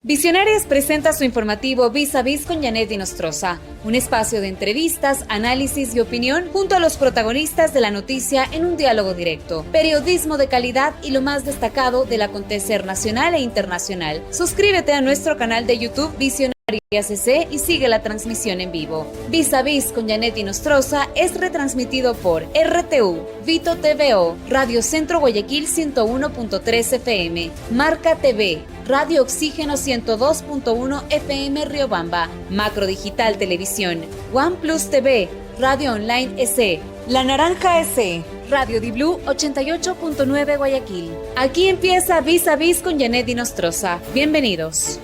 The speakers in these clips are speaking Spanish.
Visionarias presenta su informativo Vis a Vis con Janet Inostroza, un espacio de entrevistas, análisis y opinión junto a los protagonistas de la noticia en un diálogo directo, periodismo de calidad y lo más destacado del acontecer nacional e internacional. Suscríbete a nuestro canal de YouTube Visionarias CC y sigue la transmisión en vivo. Vis a Vis con Janet Inostroza es retransmitido por RTU, Vito TVO, Radio Centro Guayaquil 101.3 FM, Marca TV, Radio Oxígeno 102.1 FM Riobamba, Macro Digital Televisión, OnePlus TV, Radio Online EC, La Naranja EC, Radio Di Blue 88.9 Guayaquil. Aquí empieza Vis a Vis con Janet Inostroza. Bienvenidos.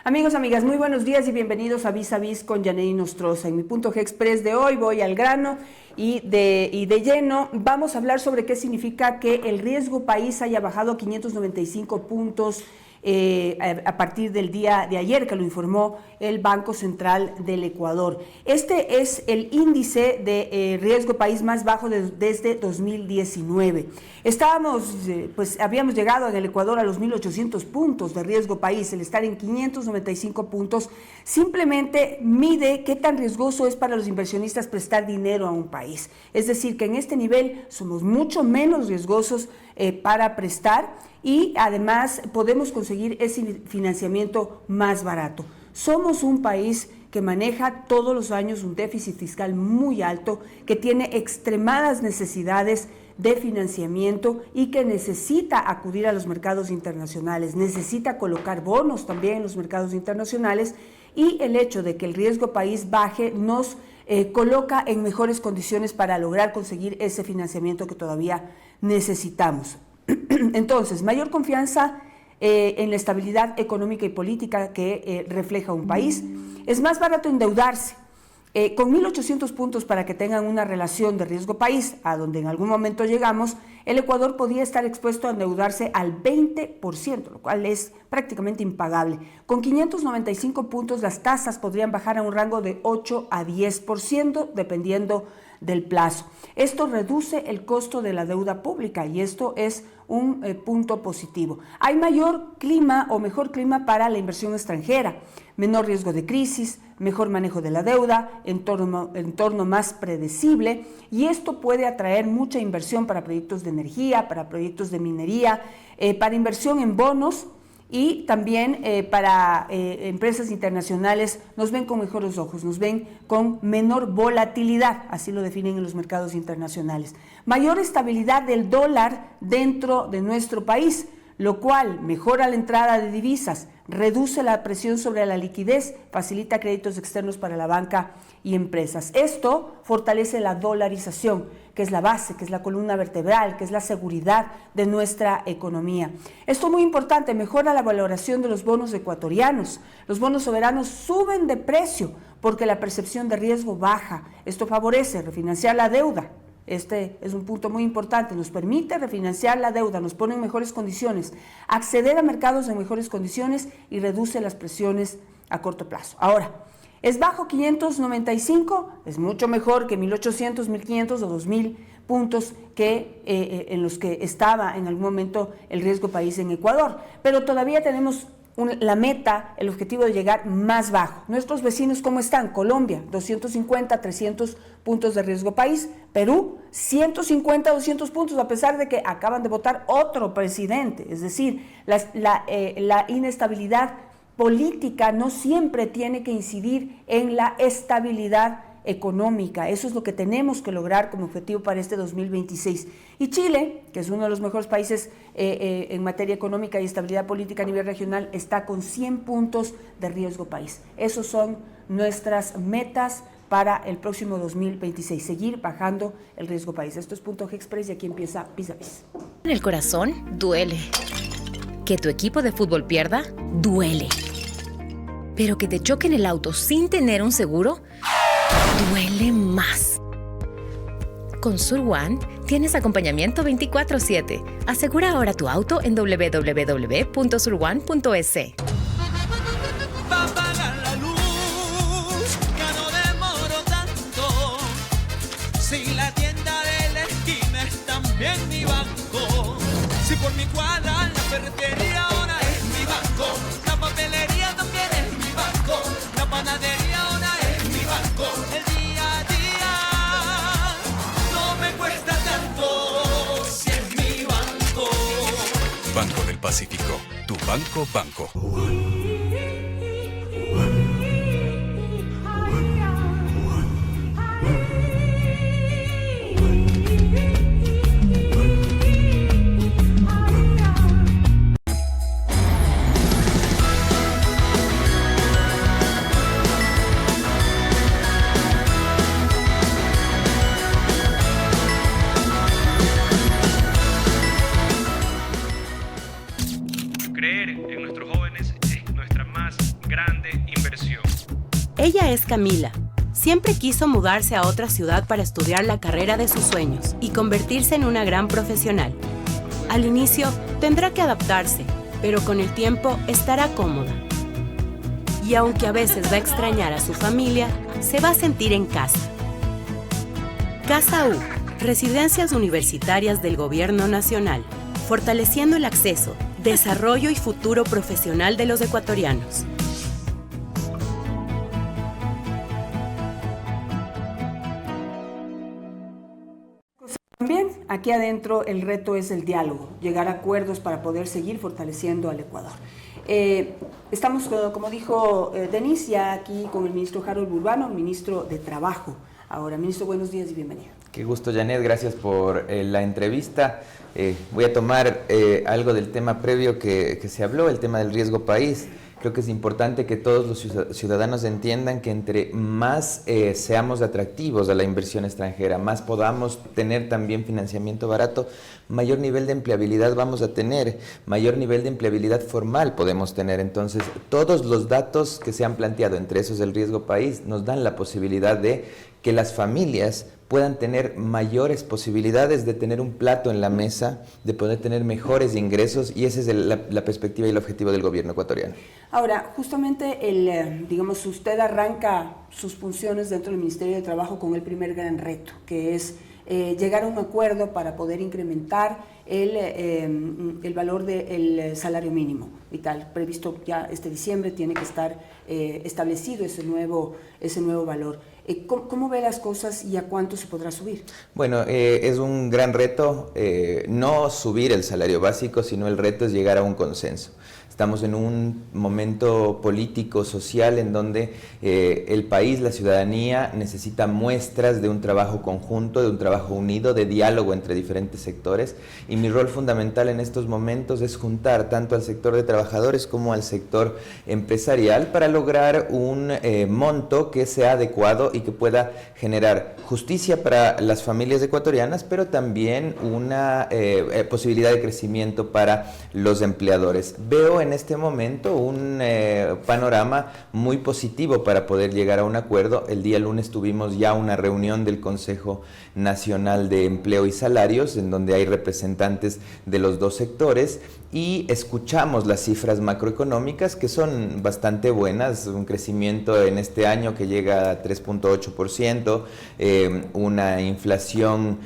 Amigos, amigas, muy buenos días y bienvenidos a Vis a Vis con Janet Inostroza. En mi punto G Express de hoy voy al grano y de lleno vamos a hablar sobre qué significa que el riesgo país haya bajado 595 puntos a partir del día de ayer, que lo informó el Banco Central del Ecuador. Este es el índice de riesgo país más bajo desde 2019. Habíamos llegado en el Ecuador a los 1.800 puntos de riesgo país. El estar en 595 puntos simplemente mide qué tan riesgoso es para los inversionistas prestar dinero a un país. Es decir, que en este nivel somos mucho menos riesgosos para prestar y además podemos conseguir ese financiamiento más barato. Somos un país que maneja todos los años un déficit fiscal muy alto, que tiene extremadas necesidades de financiamiento y que necesita acudir a los mercados internacionales, necesita colocar bonos también en los mercados internacionales, y el hecho de que el riesgo país baje nos coloca en mejores condiciones para lograr conseguir ese financiamiento que todavía necesitamos. Entonces, mayor confianza en la estabilidad económica y política que refleja un país. Es más barato endeudarse. Con 1.800 puntos, para que tengan una relación de riesgo país, a donde en algún momento llegamos, el Ecuador podía estar expuesto a endeudarse al 20%, lo cual es prácticamente impagable. Con 595 puntos, las tasas podrían bajar a un rango de 8 a 10%, dependiendo del plazo. Esto reduce el costo de la deuda pública y esto es un punto positivo. Hay mayor clima o mejor clima para la inversión extranjera, menor riesgo de crisis, mejor manejo de la deuda, entorno más predecible, y esto puede atraer mucha inversión para proyectos de energía, para proyectos de minería, para inversión en bonos. Y también para empresas internacionales nos ven con mejores ojos, nos ven con menor volatilidad, así lo definen en los mercados internacionales. Mayor estabilidad del dólar dentro de nuestro país, lo cual mejora la entrada de divisas, reduce la presión sobre la liquidez, facilita créditos externos para la banca y empresas. Esto fortalece la dolarización, que es la base, que es la columna vertebral, que es la seguridad de nuestra economía. Esto es muy importante, mejora la valoración de los bonos ecuatorianos. Los bonos soberanos suben de precio porque la percepción de riesgo baja. Esto favorece refinanciar la deuda. Este es un punto muy importante, nos permite refinanciar la deuda, nos pone en mejores condiciones, acceder a mercados en mejores condiciones y reduce las presiones a corto plazo. Ahora, ¿es bajo 595? Es mucho mejor que 1.800, 1.500 o 2.000 puntos que en los que estaba en algún momento el riesgo país en Ecuador, pero todavía tenemos la meta, el objetivo de llegar más bajo. Nuestros vecinos, ¿cómo están? Colombia, 250, 300 puntos de riesgo país. Perú, 150, 200 puntos, a pesar de que acaban de votar otro presidente. Es decir, la inestabilidad política no siempre tiene que incidir en la estabilidad económica. Eso es lo que tenemos que lograr como objetivo para este 2026. Y Chile, que es uno de los mejores países en materia económica y estabilidad política a nivel regional, está con 100 puntos de riesgo país. Esos son nuestras metas para el próximo 2026, seguir bajando el riesgo país. Esto es Punto G Express y aquí empieza Vis a Vis. En el corazón duele. Que tu equipo de fútbol pierda, duele. Pero que te choquen el auto sin tener un seguro, duele más. Con Surone tienes acompañamiento 24/7. Asegura ahora tu auto en www.surone.es. Va a apagar la luz, ya no demoro tanto. Si la tienda de la esquina es también mi banco. Si por mi cuadra la ferretería Banco del Pacífico, tu banco. Creer en nuestros jóvenes es nuestra más grande inversión. Ella es Camila. Siempre quiso mudarse a otra ciudad para estudiar la carrera de sus sueños y convertirse en una gran profesional. Al inicio tendrá que adaptarse, pero con el tiempo estará cómoda. Y aunque a veces va a extrañar a su familia, se va a sentir en casa. Casa U, Residencias Universitarias del Gobierno Nacional, fortaleciendo el acceso, desarrollo y futuro profesional de los ecuatorianos. También aquí adentro el reto es el diálogo, llegar a acuerdos para poder seguir fortaleciendo al Ecuador. Estamos, como dijo Denise, ya aquí con el ministro Harold Burbano, ministro de Trabajo. Ahora, ministro, buenos días y bienvenido. Qué gusto, Janet, gracias por la entrevista. Voy a tomar algo del tema previo que se habló, el tema del riesgo país. Creo que es importante que todos los ciudadanos entiendan que entre más seamos atractivos a la inversión extranjera, más podamos tener también financiamiento barato, mayor nivel de empleabilidad vamos a tener, mayor nivel de empleabilidad formal podemos tener. Entonces, todos los datos que se han planteado, entre esos el riesgo país, nos dan la posibilidad de que las familias puedan tener mayores posibilidades de tener un plato en la mesa, de poder tener mejores ingresos, y esa es la perspectiva y el objetivo del gobierno ecuatoriano. Ahora, justamente, digamos, usted arranca sus funciones dentro del Ministerio de Trabajo con el primer gran reto, que es llegar a un acuerdo para poder incrementar el valor del salario mínimo vital. Previsto ya este diciembre tiene que estar establecido ese nuevo valor. ¿Cómo ve las cosas y a cuánto se podrá subir? Bueno, es un gran reto no subir el salario básico, sino el reto es llegar a un consenso. Estamos en un momento político, social, en donde el país, la ciudadanía, necesita muestras de un trabajo conjunto, de un trabajo unido, de diálogo entre diferentes sectores. Y mi rol fundamental en estos momentos es juntar tanto al sector de trabajadores como al sector empresarial para lograr un monto que sea adecuado y que pueda generar justicia para las familias ecuatorianas, pero también una posibilidad de crecimiento para los empleadores. Veo en este momento un panorama muy positivo para poder llegar a un acuerdo. El día lunes tuvimos ya una reunión del Consejo Nacional de Empleo y Salarios, en donde hay representantes de los dos sectores, y escuchamos las cifras macroeconómicas que son bastante buenas, un crecimiento en este año que llega a 3.8%, una inflación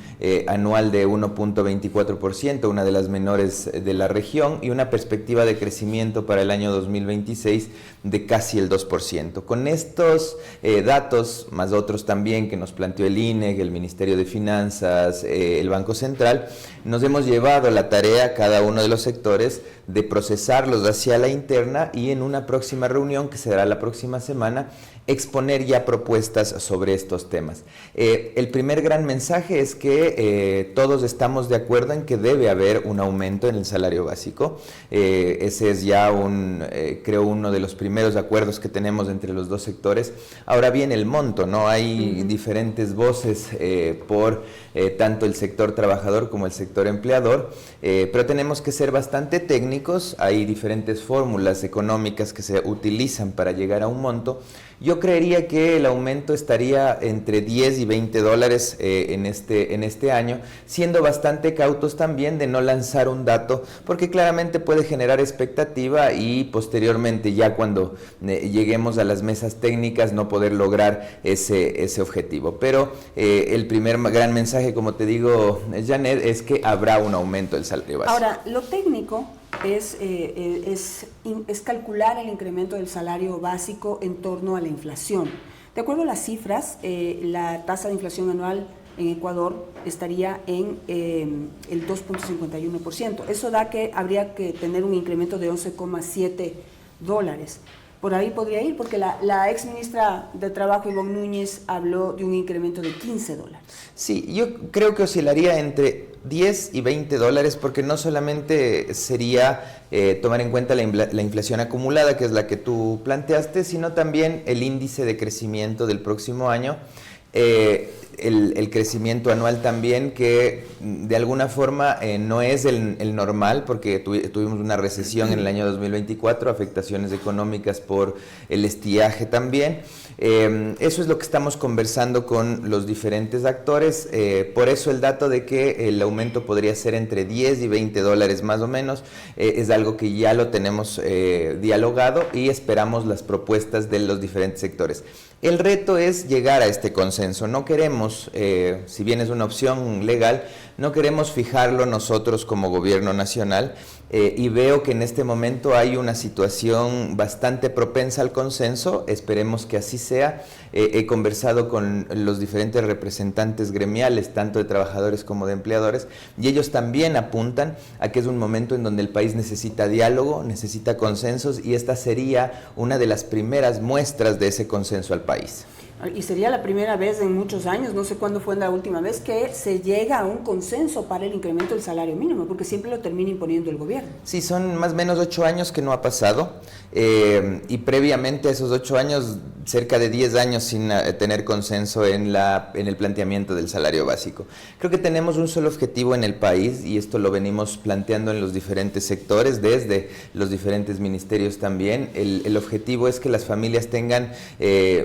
anual de 1.24%, una de las menores de la región, y una perspectiva de crecimiento para el año 2026 de casi el 2%. Con estos datos, más otros también que nos planteó el INE, el Ministerio de Finanzas, el Banco Central, nos hemos llevado la tarea, cada uno de los sectores, de procesarlos hacia la interna, y en una próxima reunión que se dará la próxima semana, exponer ya propuestas sobre estos temas. El primer gran mensaje es que todos estamos de acuerdo en que debe haber un aumento en el salario básico. Ese es ya creo uno de los primeros acuerdos que tenemos entre los dos sectores. Ahora bien, el monto, ¿no? Hay diferentes voces por tanto el sector trabajador como el sector empleador, pero tenemos que ser bastante técnicos. Hay diferentes fórmulas económicas que se utilizan para llegar a un monto. Yo creería que el aumento estaría entre 10 y 20 dólares en este año, siendo bastante cautos también de no lanzar un dato, porque claramente puede generar expectativa y posteriormente, ya cuando lleguemos a las mesas técnicas, no poder lograr ese objetivo. Pero el primer gran mensaje, como te digo, Janet, es que habrá un aumento del salario básico. Ahora, lo técnico es calcular el incremento del salario básico en torno a la inflación. De acuerdo a las cifras, la tasa de inflación anual en Ecuador estaría en el 2.51%. Eso da que habría que tener un incremento de $11,7. Por ahí podría ir, porque la ex ministra de Trabajo, Ivonne Núñez, habló de un incremento de $15. Sí, yo creo que oscilaría entre 10 y $20, porque no solamente sería tomar en cuenta la inflación acumulada, que es la que tú planteaste, sino también el índice de crecimiento del próximo año, el crecimiento anual también, que de alguna forma no es el normal, porque tuvimos una recesión en el año 2024, afectaciones económicas por el estiaje también. Eso es lo que estamos conversando con los diferentes actores, por eso el dato de que el aumento podría ser entre 10 y $20 más o menos, es algo que ya lo tenemos dialogado y esperamos las propuestas de los diferentes sectores. El reto es llegar a este consenso. No queremos, si bien es una opción legal, no queremos fijarlo nosotros como gobierno nacional, y veo que en este momento hay una situación bastante propensa al consenso. Esperemos que así sea. He conversado con los diferentes representantes gremiales, tanto de trabajadores como de empleadores, y ellos también apuntan a que es un momento en donde el país necesita diálogo, necesita consensos, y esta sería una de las primeras muestras de ese consenso al país. Y sería la primera vez en muchos años, no sé cuándo fue la última vez, que se llega a un consenso para el incremento del salario mínimo, porque siempre lo termina imponiendo el gobierno. Sí, son más o menos 8 años que no ha pasado, y previamente a esos 8 años, cerca de 10 años sin tener consenso en el planteamiento del salario básico. Creo que tenemos un solo objetivo en el país, y esto lo venimos planteando en los diferentes sectores, desde los diferentes ministerios también. El objetivo es que las familias tengan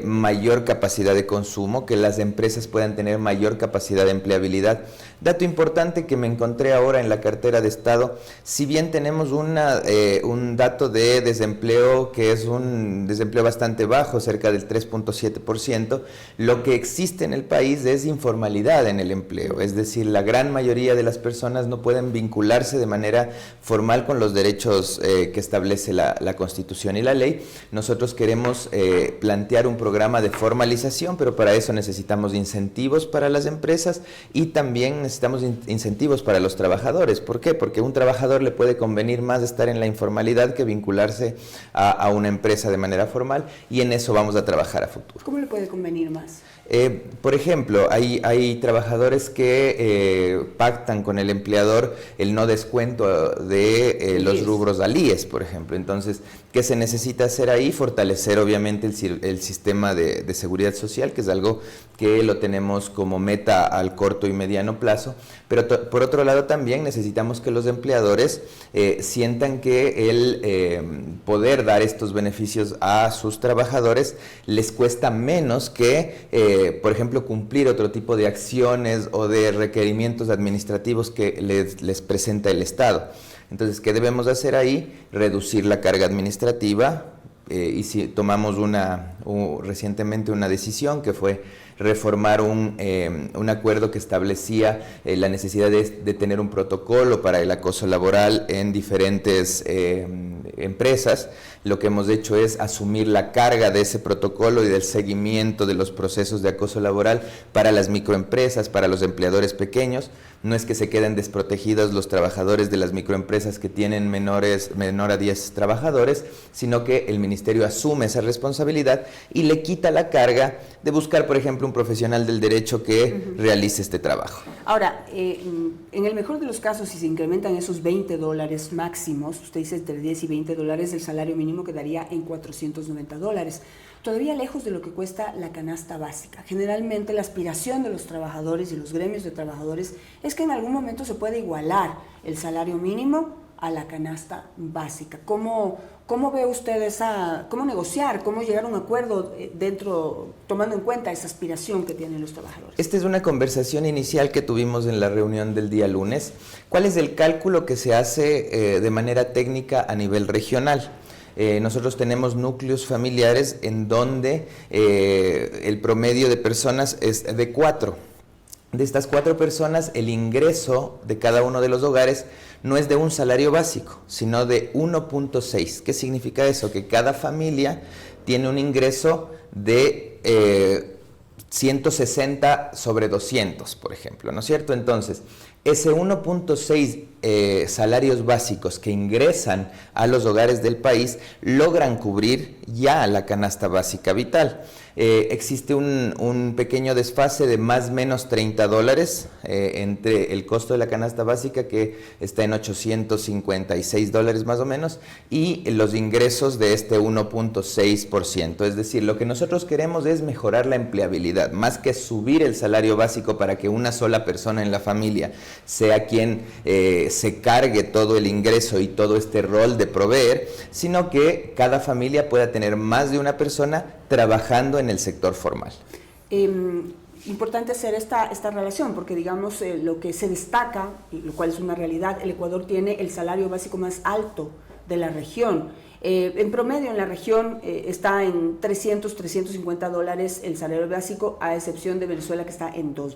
mayor capacidad de consumo, que las empresas puedan tener mayor capacidad de empleabilidad. Dato importante que me encontré ahora en la cartera de Estado: si bien tenemos un dato de desempleo que es un desempleo bastante bajo, cerca del 3.7%, lo que existe en el país es informalidad en el empleo, es decir, la gran mayoría de las personas no pueden vincularse de manera formal con los derechos que establece la Constitución y la ley. Nosotros queremos plantear un programa de formalización, pero para eso necesitamos incentivos para las empresas y también necesitamos incentivos para los trabajadores. ¿Por qué? Porque a un trabajador le puede convenir más estar en la informalidad que vincularse a una empresa de manera formal, y en eso vamos a trabajar a futuro. ¿Cómo le puede convenir más? Por ejemplo, hay trabajadores que pactan con el empleador el no descuento de los rubros ALÍES, por ejemplo. Entonces, ¿qué se necesita hacer ahí? Fortalecer obviamente el sistema de seguridad social, que es algo que lo tenemos como meta al corto y mediano plazo, pero por otro lado también necesitamos que los empleadores sientan que el poder dar estos beneficios a sus trabajadores les cuesta menos que por ejemplo, cumplir otro tipo de acciones o de requerimientos administrativos que les presenta el Estado. Entonces, ¿qué debemos hacer ahí? Reducir la carga administrativa, y si tomamos recientemente una decisión que fue reformar un acuerdo que establecía la necesidad de tener un protocolo para el acoso laboral en diferentes empresas. Lo que hemos hecho es asumir la carga de ese protocolo y del seguimiento de los procesos de acoso laboral para las microempresas, para los empleadores pequeños. No es que se queden desprotegidos los trabajadores de las microempresas que tienen menor a 10 trabajadores, sino que el ministerio asume esa responsabilidad y le quita la carga de buscar, por ejemplo, un profesional del derecho que realice este trabajo. Ahora, en el mejor de los casos, si se incrementan esos $20 máximos, usted dice entre 10 y $20, el salario mínimo quedaría en $490. Todavía lejos de lo que cuesta la canasta básica. Generalmente la aspiración de los trabajadores y los gremios de trabajadores es que en algún momento se pueda igualar el salario mínimo a la canasta básica. ¿Cómo ve usted cómo negociar, cómo llegar a un acuerdo tomando en cuenta esa aspiración que tienen los trabajadores? Esta es una conversación inicial que tuvimos en la reunión del día lunes. ¿Cuál es el cálculo que se hace de manera técnica a nivel regional? Nosotros tenemos núcleos familiares en donde el promedio de personas es de 4. De estas 4 personas, el ingreso de cada uno de los hogares no es de un salario básico, sino de 1.6. ¿Qué significa eso? Que cada familia tiene un ingreso de 160 sobre 200, por ejemplo, ¿no es cierto? Entonces, ese 1.6 salarios básicos que ingresan a los hogares del país logran cubrir ya la canasta básica vital. Existe un pequeño desfase de más o menos $30 entre el costo de la canasta básica, que está en $856 más o menos, y los ingresos de este 1.6%. Es decir, lo que nosotros queremos es mejorar la empleabilidad, más que subir el salario básico para que una sola persona en la familia sea quien se cargue todo el ingreso y todo este rol de proveer, sino que cada familia pueda tener más de una persona trabajando en el sector formal. Importante hacer esta relación, porque digamos lo que se destaca, y lo cual es una realidad, el Ecuador tiene el salario básico más alto de la región. En promedio en la región está en $300-350 el salario básico, a excepción de Venezuela, que está en $2.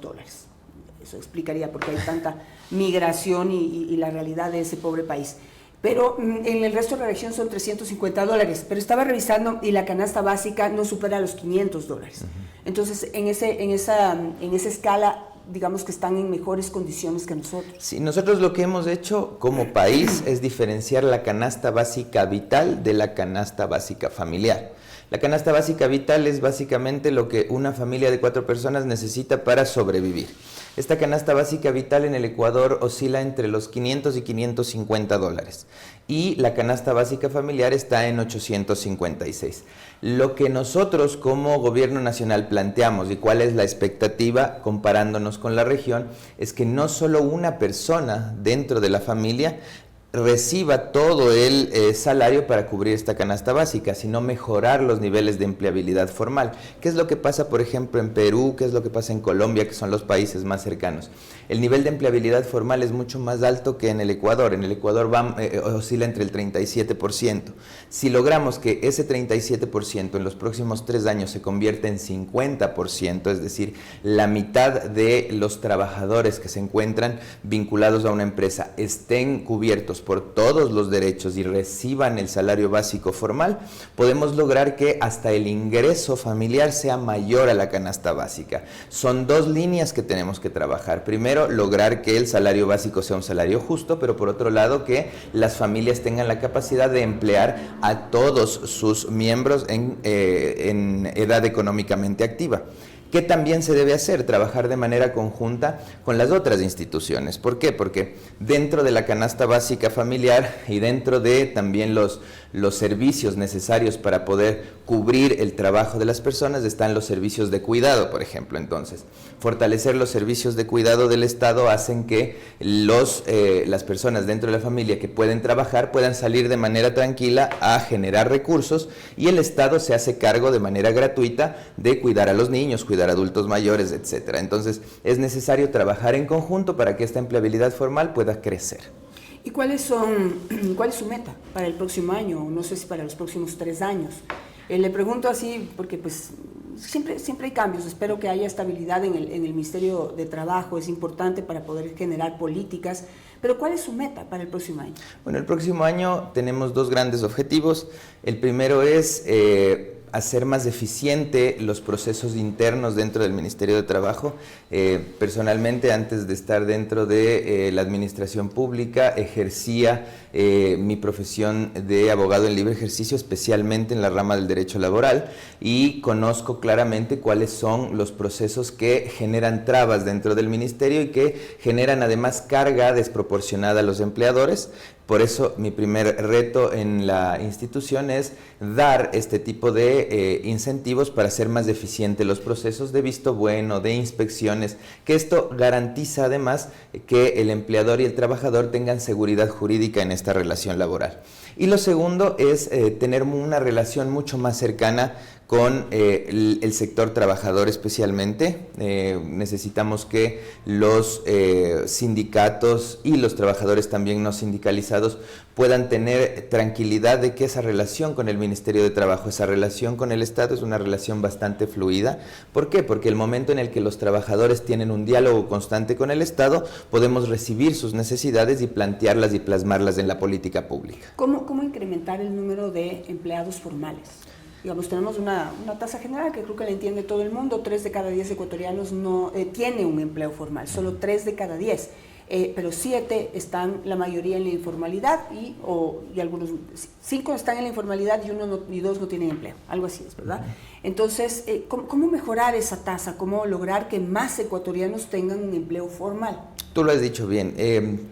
Eso explicaría por qué hay tanta migración y la realidad de ese pobre país. Pero en el resto de la región son $350, pero estaba revisando y la canasta básica no supera los $500. Entonces, en esa escala, digamos que están en mejores condiciones que nosotros. Sí, nosotros lo que hemos hecho como país es diferenciar la canasta básica vital de la canasta básica familiar. La canasta básica vital es básicamente lo que una familia de 4 personas necesita para sobrevivir. Esta canasta básica vital en el Ecuador oscila entre los $500 y $550 y la canasta básica familiar está en 856. Lo que nosotros como gobierno nacional planteamos y cuál es la expectativa comparándonos con la región es que no solo una persona dentro de la familia reciba todo el salario para cubrir esta canasta básica, sino mejorar los niveles de empleabilidad formal. ¿Qué es lo que pasa, por ejemplo, en Perú? ¿Qué es lo que pasa en Colombia, que son los países más cercanos? El nivel de empleabilidad formal es mucho más alto que en el Ecuador. En el Ecuador oscila entre el 37%. Si logramos que ese 37% en los próximos 3 años se convierta en 50%, es decir, la mitad de los trabajadores que se encuentran vinculados a una empresa estén cubiertos por todos los derechos y reciban el salario básico formal, podemos lograr que hasta el ingreso familiar sea mayor a la canasta básica. Son 2 líneas que tenemos que trabajar. Primero, lograr que el salario básico sea un salario justo, pero por otro lado que las familias tengan la capacidad de emplear a todos sus miembros en edad económicamente activa. ¿Qué también se debe hacer? Trabajar de manera conjunta con las otras instituciones. ¿Por qué? Porque dentro de la canasta básica familiar y dentro de también los servicios necesarios para poder cubrir el trabajo de las personas están los servicios de cuidado, por ejemplo. Entonces, fortalecer los servicios de cuidado del Estado hacen que las personas dentro de la familia que pueden trabajar puedan salir de manera tranquila a generar recursos y el Estado se hace cargo de manera gratuita de cuidar a los niños, cuidar a adultos mayores, etcétera. Entonces, es necesario trabajar en conjunto para que esta empleabilidad formal pueda crecer. ¿Y cuál es su meta para el próximo año? No sé si para los próximos 3 años. Le pregunto así porque pues siempre hay cambios. Espero que haya estabilidad en el Ministerio de Trabajo. Es importante para poder generar políticas. Pero ¿cuál es su meta para el próximo año? Bueno, el próximo año tenemos 2 grandes objetivos. El primero es hacer más eficiente los procesos internos dentro del Ministerio de Trabajo. Personalmente, antes de estar dentro de la administración pública, ejercía mi profesión de abogado en libre ejercicio, especialmente en la rama del derecho laboral, y conozco claramente cuáles son los procesos que generan trabas dentro del ministerio y que generan además carga desproporcionada a los empleadores. Por eso mi primer reto en la institución es dar este tipo de incentivos para hacer más eficientes los procesos de visto bueno, de inspecciones, que esto garantiza además que el empleador y el trabajador tengan seguridad jurídica en esta relación laboral. Y lo segundo es tener una relación mucho más cercana con el sector trabajador especialmente. Necesitamos que los sindicatos y los trabajadores también no sindicalizados puedan tener tranquilidad de que esa relación con el Ministerio de Trabajo, esa relación con el Estado es una relación bastante fluida. ¿Por qué? Porque el momento en el que los trabajadores tienen un diálogo constante con el Estado, podemos recibir sus necesidades y plantearlas y plasmarlas en la política pública. ¿Cómo incrementar el número de empleados formales? Digamos, tenemos una tasa general que creo que la entiende todo el mundo, 3 de cada 10 ecuatorianos no tiene un empleo formal, solo 3 de cada 10. Pero 7 están la mayoría en la informalidad y algunos, 5 están en la informalidad y 2 no tienen empleo, algo así es, ¿verdad? Entonces, ¿cómo mejorar esa tasa? ¿Cómo lograr que más ecuatorianos tengan un empleo formal? Tú lo has dicho bien,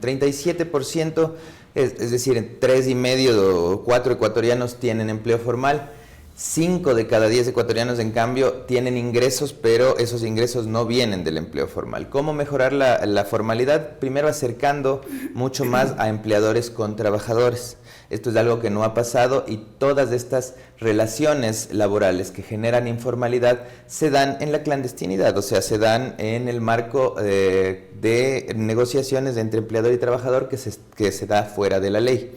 37%, es decir, 3,5 o 4 ecuatorianos tienen empleo formal. 5 de cada 10 ecuatorianos, en cambio, tienen ingresos, pero esos ingresos no vienen del empleo formal. ¿Cómo mejorar la formalidad? Primero, acercando mucho más a empleadores con trabajadores. Esto es algo que no ha pasado y todas estas relaciones laborales que generan informalidad se dan en la clandestinidad, o sea, se dan en el marco de negociaciones entre empleador y trabajador que se da fuera de la ley.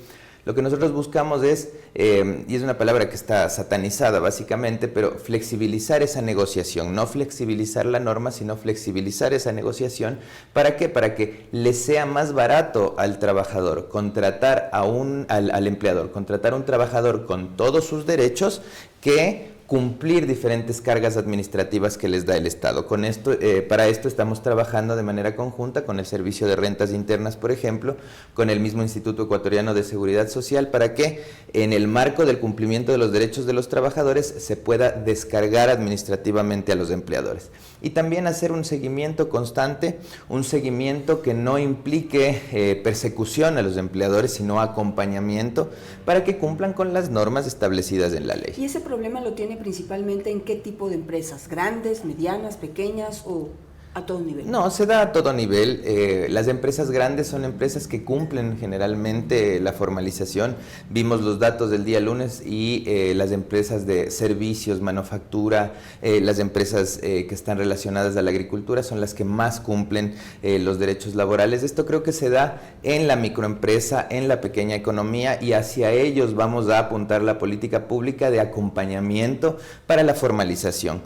Lo que nosotros buscamos es, y es una palabra que está satanizada básicamente, pero flexibilizar esa negociación, no flexibilizar la norma, sino flexibilizar esa negociación. ¿Para qué? Para que le sea más barato al trabajador contratar al empleador, contratar a un trabajador con todos sus derechos que cumplir diferentes cargas administrativas que les da el Estado. Con esto, para esto estamos trabajando de manera conjunta con el Servicio de Rentas Internas, por ejemplo, con el mismo Instituto Ecuatoriano de Seguridad Social, para que en el marco del cumplimiento de los derechos de los trabajadores se pueda descargar administrativamente a los empleadores. Y también hacer un seguimiento constante, un seguimiento que no implique persecución a los empleadores, sino acompañamiento para que cumplan con las normas establecidas en la ley. ¿Y ese problema lo tiene principalmente en qué tipo de empresas? ¿Grandes, medianas, pequeñas o a todo nivel? No, se da a todo nivel. Las empresas grandes son empresas que cumplen generalmente la formalización. Vimos los datos del día lunes y las empresas de servicios, manufactura, las empresas que están relacionadas a la agricultura son las que más cumplen los derechos laborales. Esto creo que se da en la microempresa, en la pequeña economía, y hacia ellos vamos a apuntar la política pública de acompañamiento para la formalización.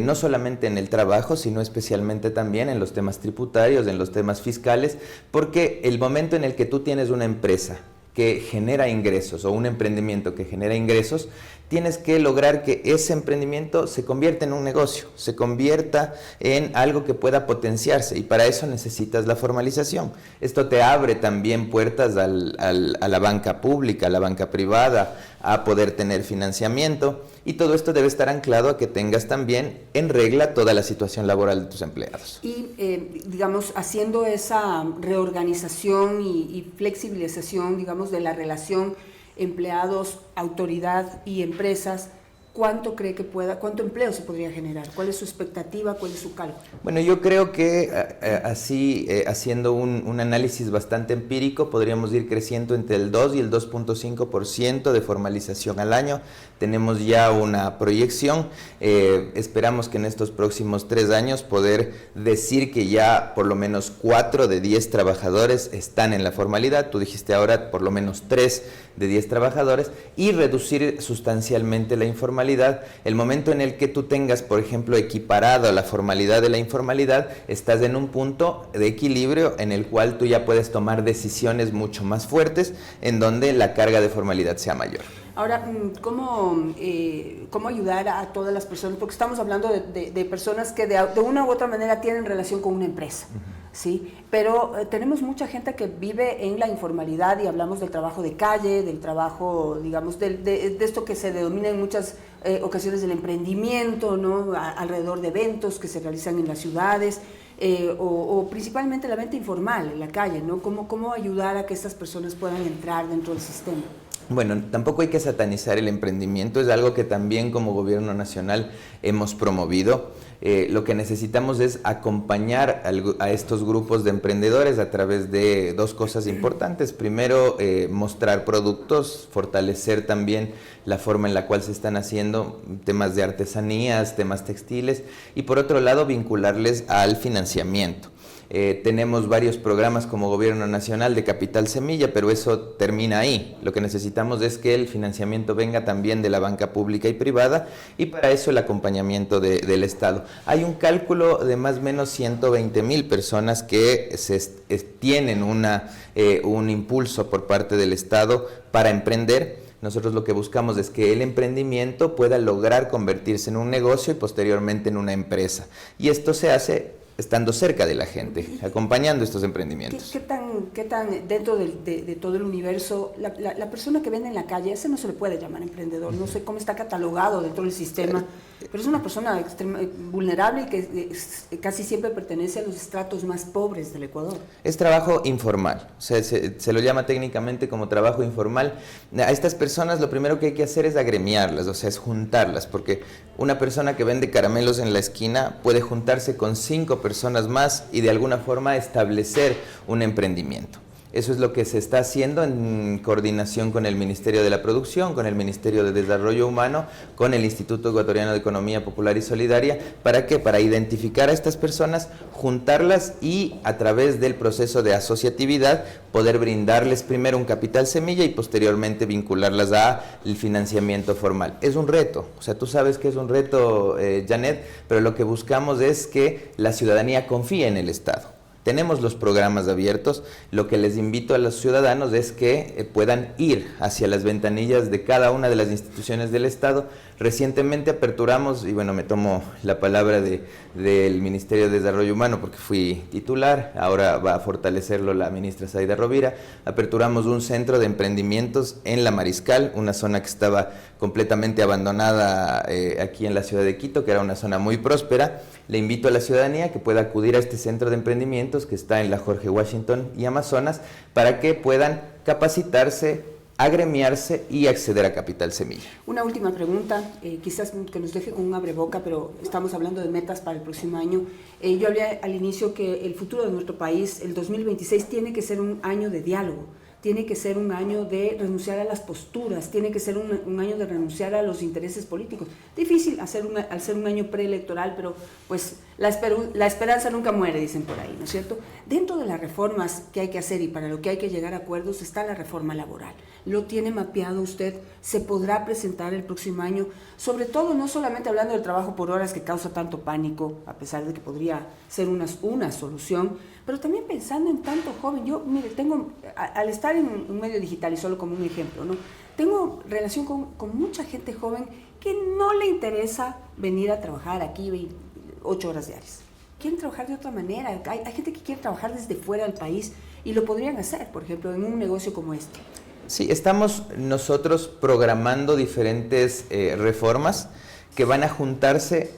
No solamente en el trabajo, sino especialmente también en los temas tributarios, en los temas fiscales, porque el momento en el que tú tienes una empresa que genera ingresos o un emprendimiento que genera ingresos, tienes que lograr que ese emprendimiento se convierta en un negocio, se convierta en algo que pueda potenciarse, y para eso necesitas la formalización. Esto te abre también puertas a la banca pública, a la banca privada, a poder tener financiamiento, y todo esto debe estar anclado a que tengas también en regla toda la situación laboral de tus empleados. Y, digamos, haciendo esa reorganización y flexibilización, digamos, de la relación empleados, autoridad y empresas, ¿cuánto cree que cuánto empleo se podría generar? ¿Cuál es su expectativa? ¿Cuál es su cálculo? Bueno, yo creo que así, haciendo un análisis bastante empírico, podríamos ir creciendo entre el 2 y el 2.5% de formalización al año. Tenemos ya una proyección, esperamos que en estos próximos 3 años poder decir que ya por lo menos 4 de 10 trabajadores están en la formalidad. Tú dijiste ahora por lo menos 3 de 10 trabajadores, y reducir sustancialmente la informalidad. El momento en el que tú tengas, por ejemplo, equiparado la formalidad de la informalidad, estás en un punto de equilibrio en el cual tú ya puedes tomar decisiones mucho más fuertes, en donde la carga de formalidad sea mayor. Ahora, ¿cómo ayudar a todas las personas? Porque estamos hablando de personas que de una u otra manera tienen relación con una empresa, ¿sí? Pero tenemos mucha gente que vive en la informalidad, y hablamos del trabajo de calle, del trabajo, digamos, de esto que se denomina en muchas ocasiones del emprendimiento, ¿no? Alrededor de eventos que se realizan en las ciudades, o principalmente la venta informal en la calle, ¿no? ¿Cómo ayudar a que estas personas puedan entrar dentro del sistema? Bueno, tampoco hay que satanizar el emprendimiento, es algo que también como gobierno nacional hemos promovido. Lo que necesitamos es acompañar a estos grupos de emprendedores a través de 2 cosas importantes. Primero, mostrar productos, fortalecer también la forma en la cual se están haciendo temas de artesanías, temas textiles, y por otro lado, vincularles al financiamiento. Tenemos varios programas como Gobierno Nacional de Capital Semilla, pero eso termina ahí. Lo que necesitamos es que el financiamiento venga también de la banca pública y privada, y para eso el acompañamiento del Estado. Hay un cálculo de más o menos 120,000 personas que tienen un impulso por parte del Estado para emprender, Nosotros lo que buscamos es que el emprendimiento pueda lograr convertirse en un negocio y posteriormente en una empresa. Y esto se hace estando cerca de la gente, acompañando estos emprendimientos. ¿Qué tan dentro de todo el universo, la persona que vende en la calle, ese no se le puede llamar emprendedor, no sé cómo está catalogado dentro del sistema, pero es una persona vulnerable y que casi siempre pertenece a los estratos más pobres del Ecuador? Es trabajo informal, o sea, se lo llama técnicamente como trabajo informal. A estas personas lo primero que hay que hacer es agremiarlas, o sea, es juntarlas, porque una persona que vende caramelos en la esquina puede juntarse con 5 personas más y de alguna forma establecer un emprendimiento. Eso es lo que se está haciendo en coordinación con el Ministerio de la Producción, con el Ministerio de Desarrollo Humano, con el Instituto Ecuatoriano de Economía Popular y Solidaria. ¿Para qué? Para identificar a estas personas, juntarlas y a través del proceso de asociatividad poder brindarles primero un capital semilla y posteriormente vincularlas al financiamiento formal. Es un reto, o sea, tú sabes que es un reto, Janet, pero lo que buscamos es que la ciudadanía confíe en el Estado. Tenemos los programas abiertos, lo que les invito a los ciudadanos es que puedan ir hacia las ventanillas de cada una de las instituciones del Estado. Recientemente aperturamos, y bueno, me tomo la palabra del Ministerio de Desarrollo Humano porque fui titular, ahora va a fortalecerlo la ministra Zaida Rovira. Aperturamos un centro de emprendimientos en La Mariscal, una zona que estaba completamente abandonada aquí en la ciudad de Quito, que era una zona muy próspera. Le invito a la ciudadanía que pueda acudir a este centro de emprendimientos que está en la Jorge Washington y Amazonas para que puedan capacitarse, agremiarse y acceder a capital semilla. Una última pregunta, quizás que nos deje con un abreboca, pero estamos hablando de metas para el próximo año. Yo hablé al inicio que el futuro de nuestro país, el 2026, tiene que ser un año de diálogo. Tiene que ser un año de renunciar a las posturas, tiene que ser un año de renunciar a los intereses políticos. Difícil al ser un año preelectoral, pero pues la esperanza nunca muere, dicen por ahí, ¿no es cierto? Dentro de las reformas que hay que hacer y para lo que hay que llegar a acuerdos está la reforma laboral. ¿Lo tiene mapeado usted? ¿Se podrá presentar el próximo año? Sobre todo, no solamente hablando del trabajo por horas que causa tanto pánico, a pesar de que podría ser una solución, pero también pensando en tanto joven. Yo, mire, al estar en un medio digital, y solo como un ejemplo, ¿no? Tengo relación con mucha gente joven que no le interesa venir a trabajar aquí 8 horas diarias. Quieren trabajar de otra manera. Hay gente que quiere trabajar desde fuera del país y lo podrían hacer, por ejemplo, en un negocio como este. Sí, estamos nosotros programando diferentes reformas que van a juntarse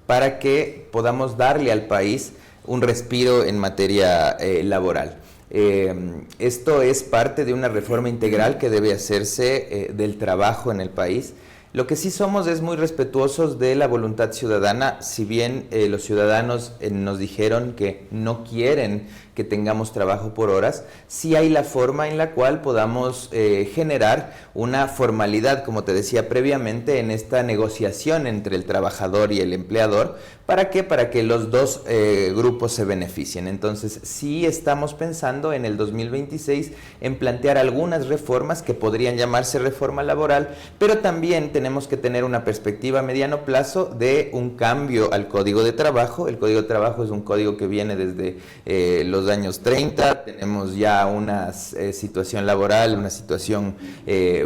para que podamos darle al país un respiro en materia laboral. Esto es parte de una reforma integral que debe hacerse del trabajo en el país. Lo que sí somos es muy respetuosos de la voluntad ciudadana, si bien los ciudadanos nos dijeron que no quieren que tengamos trabajo por horas, sí hay la forma en la cual podamos generar una formalidad, como te decía previamente, en esta negociación entre el trabajador y el empleador. ¿Para qué? Para que los dos grupos se beneficien. Entonces, sí estamos pensando en el 2026 en plantear algunas reformas que podrían llamarse reforma laboral, pero también tenemos que tener una perspectiva a mediano plazo de un cambio al Código de Trabajo. El Código de Trabajo es un código que viene desde los años 30, tenemos ya una situación laboral, una situación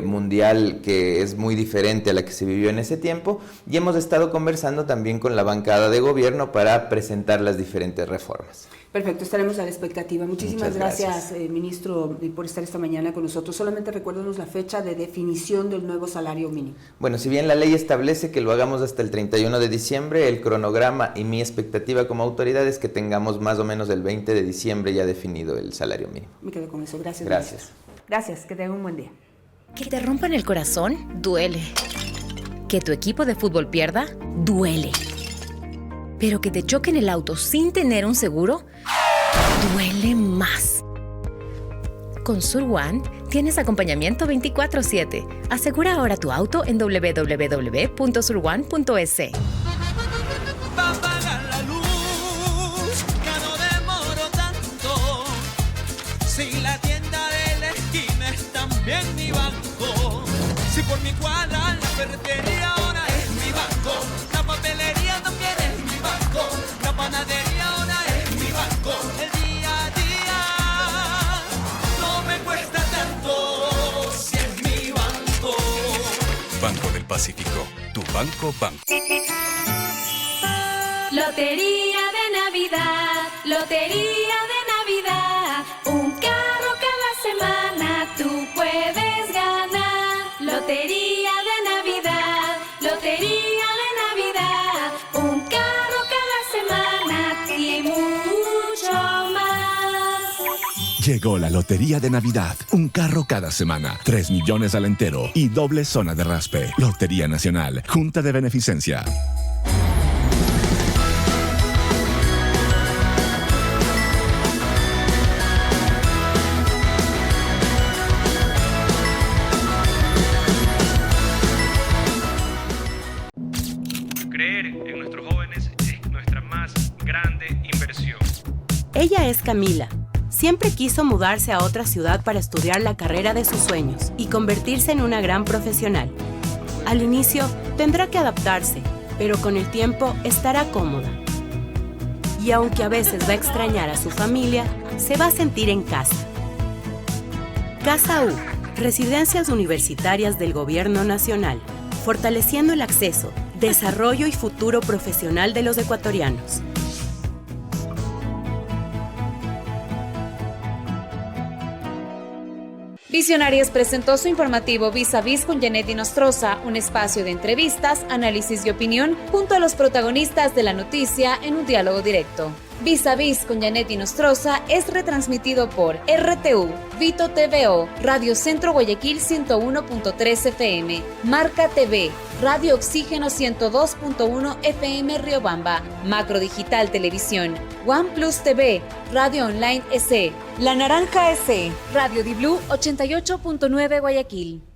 mundial que es muy diferente a la que se vivió en ese tiempo, y hemos estado conversando también con la bancada de gobierno para presentar las diferentes reformas. Perfecto, estaremos a la expectativa. Muchísimas gracias, ministro, por estar esta mañana con nosotros. Solamente recuérdanos la fecha de definición del nuevo salario mínimo. Bueno, si bien la ley establece que lo hagamos hasta el 31 de diciembre, el cronograma y mi expectativa como autoridad es que tengamos más o menos el 20 de diciembre ya definido el salario mínimo. Me quedo con eso. Gracias. Gracias. Ministro. Gracias, que tengan un buen día. Que te rompan el corazón, duele. Que tu equipo de fútbol pierda, duele. Pero que te choquen el auto sin tener un seguro, duele más. Con Sur One tienes acompañamiento 24/7. Asegura ahora tu auto en www.surone.es. Va a apagar la luz, ya no demoro tanto. Si la tienda de la esquina es también mi banco. Si por mi cuadra la ferretería ahora es mi banco. La papelería también es mi banco. La panadería ahora es mi banco. El día a día no me cuesta tanto si es mi banco. Banco del Pacífico, tu banco banco. Lotería de Navidad, Lotería de Navidad, un carro cada semana tú puedes ganar. Lotería de Navidad, Lotería de Navidad, un carro cada semana y mucho más. Llegó la Lotería de Navidad, un carro cada semana, 3 millones al entero y doble zona de raspe. Lotería Nacional, Junta de Beneficencia. Creer en nuestros jóvenes es nuestra más grande inversión. Ella es Camila. Siempre quiso mudarse a otra ciudad para estudiar la carrera de sus sueños y convertirse en una gran profesional. Al inicio tendrá que adaptarse, pero con el tiempo estará cómoda. Y aunque a veces va a extrañar a su familia, se va a sentir en casa. Casa U, Residencias Universitarias del Gobierno Nacional, fortaleciendo el acceso, desarrollo y futuro profesional de los ecuatorianos. Visionarias presentó su informativo Vis a Vis con Janet Nostroza, un espacio de entrevistas, análisis y opinión junto a los protagonistas de la noticia en un diálogo directo. Vis a Vis con Janet Nostroza es retransmitido por RTU, Vito TVO, Radio Centro Guayaquil 101.3 FM, Marca TV, Radio Oxígeno 102.1 FM Riobamba, Macro Digital Televisión, OnePlus TV, Radio Online SE, La Naranja SE, Radio Di Blue 88.9 Guayaquil.